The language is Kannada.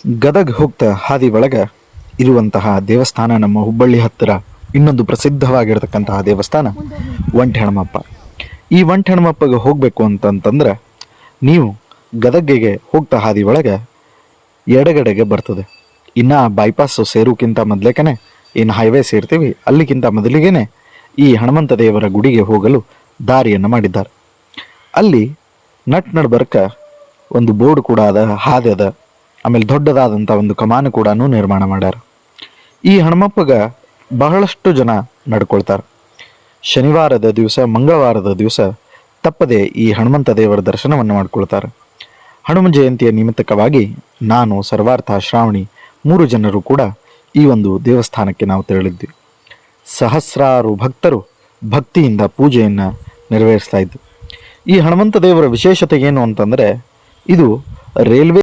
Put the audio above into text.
ಗದಗ್ ಹೋಗ್ತಾ ಹಾದಿ ಒಳಗ ಇರುವಂತಹ ದೇವಸ್ಥಾನ, ನಮ್ಮ ಹುಬ್ಬಳ್ಳಿ ಹತ್ತಿರ ಇನ್ನೊಂದು ಪ್ರಸಿದ್ಧವಾಗಿರತಕ್ಕಂತಹ ದೇವಸ್ಥಾನ ಒಂಟೆ ಹನುಮಪ್ಪ. ಈ ಒಂಟೆ ಹನುಮಪ್ಪಗೆ ಹೋಗಬೇಕು ಅಂತಂತಂದ್ರೆ ನೀವು ಗದಗಿಗೆ ಹೋಗ್ತಾ ಹಾದಿ ಒಳಗೆ ಎಡಗಡೆಗೆ ಬರ್ತದೆ. ಇನ್ನು ಬೈಪಾಸ್ ಸೇರೋಕ್ಕಿಂತ ಮೊದಲೇಕನೆ ಏನು ಹೈವೇ ಸೇರ್ತೀವಿ ಅಲ್ಲಿಗಿಂತ ಮೊದಲಿಗೆನೆ ಈ ಹನುಮಂತ ದೇವರ ಗುಡಿಗೆ ಹೋಗಲು ದಾರಿಯನ್ನು ಮಾಡಿದ್ದಾರೆ. ಅಲ್ಲಿ ನಡ್ಬರ್ಕ ಒಂದು ಬೋರ್ಡ್ ಕೂಡ ಅದ, ಹಾದಿ ಅದ, ಆಮೇಲೆ ದೊಡ್ಡದಾದಂಥ ಒಂದು ಕಮಾನು ಕೂಡ ನಿರ್ಮಾಣ ಮಾಡ್ಯಾರ. ಈ ಹನುಮಪ್ಪಗ ಬಹಳಷ್ಟು ಜನ ನಡ್ಕೊಳ್ತಾರೆ. ಶನಿವಾರದ ದಿವಸ, ಮಂಗಳವಾರದ ದಿವಸ ತಪ್ಪದೆ ಈ ಹನುಮಂತ ದೇವರ ದರ್ಶನವನ್ನು ಮಾಡ್ಕೊಳ್ತಾರೆ. ಹನುಮ ಜಯಂತಿಯ ನಿಮಿತ್ತಕವಾಗಿ ನಾನು, ಸರ್ವಾರ್ಥ, ಶ್ರಾವಣಿ 3 ಜನರು ಕೂಡ ಈ ಒಂದು ದೇವಸ್ಥಾನಕ್ಕೆ ನಾವು ತೆರಳಿದ್ವಿ. ಸಹಸ್ರಾರು ಭಕ್ತರು ಭಕ್ತಿಯಿಂದ ಪೂಜೆಯನ್ನು ನೆರವೇರಿಸ್ತಾ ಇದ್ದರು. ಈ ಹನುಮಂತ ದೇವರ ವಿಶೇಷತೆ ಏನು ಅಂತಂದರೆ, ಇದು ರೈಲ್ವೆ